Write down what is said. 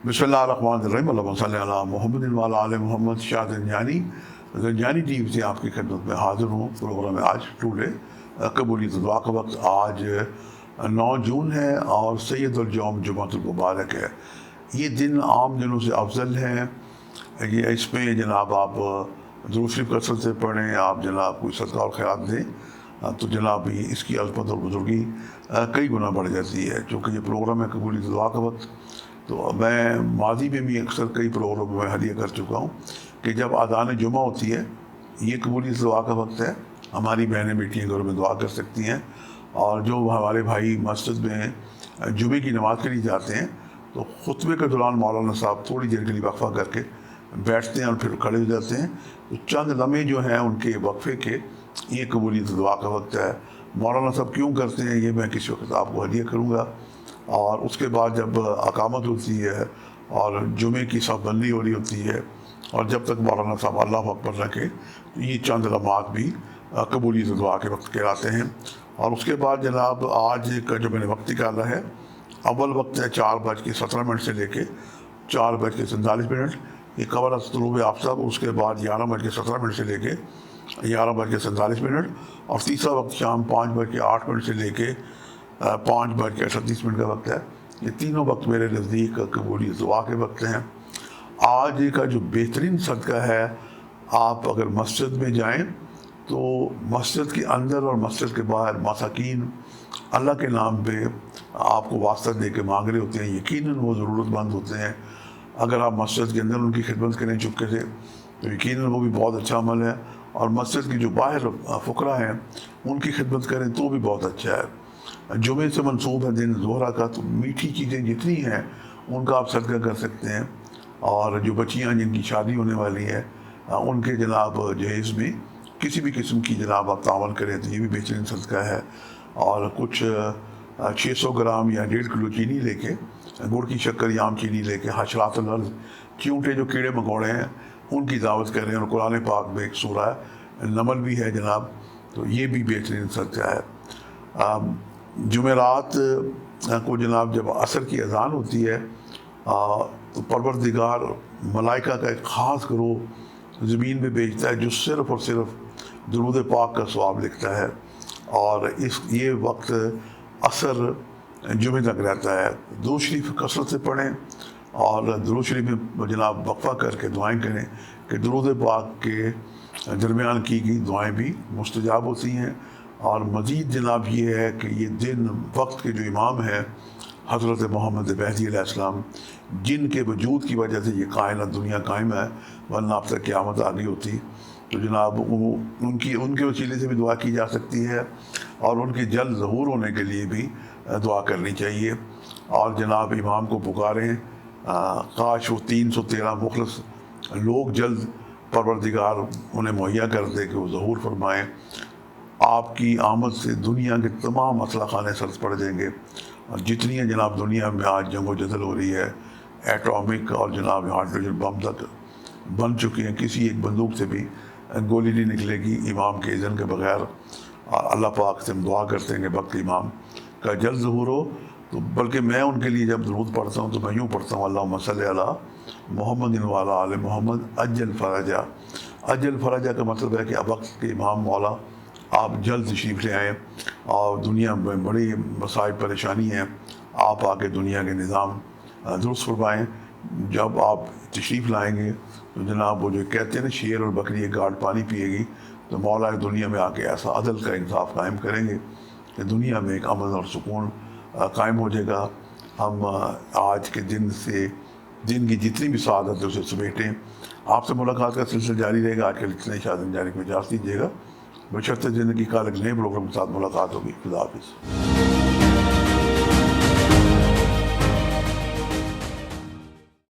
बिस्मिल्लाहिर्रहमानिर्रहीम अल्लाहुम्मा सल्लि अला मुहम्मद व अला आले मोहम्मद। शाह ज़ंजानी टीवी से आपकी खिदमत में हाज़िर हूँ। प्रोग्राम आज टुडे कबूलियत दुआ का वक्त। आज 9 जून है और सैयदुल यौम जुमातुल मुबारक है। ये दिन आम दिनों से अफजल है। ये इसमें जनाब आप दुरूद शरीफ कसरत से पढ़ें, आप जनाब कोई सदका और खैरात दें तो जनाब इसकी अज़मत और बुजुर्गी कई गुना बढ़ जाती है। चूँकि ये प्रोग्राम है कबूलियत दुआ का वक्त, तो मैं माजी में भी अक्सर कई प्रोग्रामों में हदिया कर चुका हूँ कि जब आज़ान जुमा होती है, ये कबूलियत दुआ का वक्त है। हमारी बहनें बेटियाँ घरों में दुआ कर सकती हैं, और जो हमारे भाई मस्जिद में जुमे की नमाज़ के लिए जाते हैं तो खुतबे के दौरान मौलाना साहब थोड़ी देर के लिए वक्फा करके बैठते हैं और फिर खड़े हो जाते हैं। तो चंद लम्हे जो हैं उनके वक्फे के, ये कबूलियत दुआ का वक्त है। मौलाना साहब क्यों करते हैं ये मैं किसी वक्त आपको हदिया करूँगा। और उसके बाद जब अकामत होती है और जुमे की साबबंदी हो रही होती है, और जब तक मौलाना साहब अल्लाहु अकबर रखे, तो ये चंद लम्हात भी कबूलियत दुआ के वक्त कहलाते हैं। और उसके बाद जनाब आज का जो मैंने वक्त निकाला है, अव्वल वक्त है 4:17 से लेके 4:47। ये कबल तलूब आफ्ताब। उसके बाद 11:17 से लेके 11:47, और तीसरा वक्त शाम 5:08 से लेके 5:38 का वक्त है। ये तीनों वक्त मेरे नज़दीक कबूलियत दुआ के वक्त हैं। आज का जो बेहतरीन सदका है, आप अगर मस्जिद में जाएं तो मस्जिद के अंदर और मस्जिद के बाहर मसाकीन अल्लाह के नाम पे आपको वास्ता दे के मांग रहे होते हैं। यकीनन वो ज़रूरतमंद होते हैं। अगर आप मस्जिद के अंदर उनकी खिदमत करें चुपके से, तो यकीनन वो भी बहुत अच्छा अमल है। और मस्जिद की जो बाहर फ़ुकरा हैं उनकी खिदमत करें तो भी बहुत अच्छा है। जुमे से मनसूब है दिन ज़ोहरा का, तो मीठी चीज़ें जितनी हैं उनका आप सदका कर सकते हैं। और जो बच्चियाँ जिनकी शादी होने वाली है उनके जनाब जहेज़ में किसी भी किस्म की जनाब आप तावन करें तो ये भी बेहतरीन सदका है। और कुछ 600 ग्राम या 1.5 किलो चीनी लेके, गुड़ की शक्कर या आम चीनी लेके, हशरातुल अर्ज़ चींटे जो कीड़े मकोड़े हैं उनकी दावत करें। और कुरान पाक में एक सूरा नमल भी है जनाब, तो ये भी बेहतरीन सदका है। जुमेरात को जनाब जब असर की अज़ान होती है तो परवरदिगार मलाइका का एक ख़ास ग्रोह ज़मीन पे भेजता है जो सिर्फ़ और सिर्फ दुरूद पाक का सवाब लिखता है। और ये वक्त असर जुमे तक रहता है। दुरूद शरीफ कसरत से पढ़ें और दुरूद शरीफ में जनाब वक्फा करके दुआएं करें कि दुरूद पाक के दरमियान की गई दुआएं भी मुस्तजाब होती हैं। और मज़ीद जनाब ये है कि ये दिन वक्त के जो इमाम हैं हज़रत मोहम्मद महदी अलैहिस्सलाम, जिनके वजूद की वजह से ये कायनात दुनिया कायम है, वरना अब तक क़यामत आ गई होती। तो जनाब उनके वसीले से भी दुआ की जा सकती है, और उनके जल्द ज़हूर होने के लिए भी दुआ करनी चाहिए। और जनाब इमाम को पुकारें, काश वो 313 मुखलस लोग जल्द परवरदिगार उन्हें मुहैया कर दे कि वो ज़हूर फरमाएँ। आपकी आमद से दुनिया के तमाम मसला खाने सर्द पड़ जाएंगे। और जितनी है जनाब दुनिया में आज जंग व जदल हो रही है, एटॉमिक और जनाब हाइड्रोजन बम तक बन चुकी हैं, किसी एक बंदूक से भी गोली नहीं निकलेगी इमाम के इज़्न के बगैर। अल्लाह पाक से हम दुआ करते हैं कि वक्त इमाम का जल्द ज़हूर हो। तो बल्कि मैं उनके लिए जब दुरूद पढ़ता हूँ तो मैं यूँ पढ़ता हूँ, अल्लाहुम्मा सल्लि अला मुहम्मद व अला आले मोहम्मद अज्जल फ़रजा। अज्जल फ़रजा का मतलब है कि अब वक्त के इमाम मौला आप जल्द तशरीफ़ ले आएँ, और दुनिया में बड़ी मसाइल परेशानी है, आप आके दुनिया के निज़ाम दुरुस्त फरमाएँ। जब आप तशरीफ़ लाएँगे तो जनाब वो जो कहते हैं ना, शेर और बकरी एक गाढ़ पानी पिएगी, तो मौला दुनिया में आके ऐसा अदल का इंसाफ कायम करेंगे कि दुनिया में एक अमन और सुकून कायम हो जाएगा। हम आज के दिन से दिन की जितनी भी सआदत है उसे समेटें। आपसे मुलाकात का सिलसिला जारी रहेगा। आज के इतने शाह ज़ंजानी को इजाज़त दीजिएगा। बशर्ते ज़िंदगी का एक नए प्रोग्राम के साथ मुलाकात होगी। खुदा हाफ़िज़।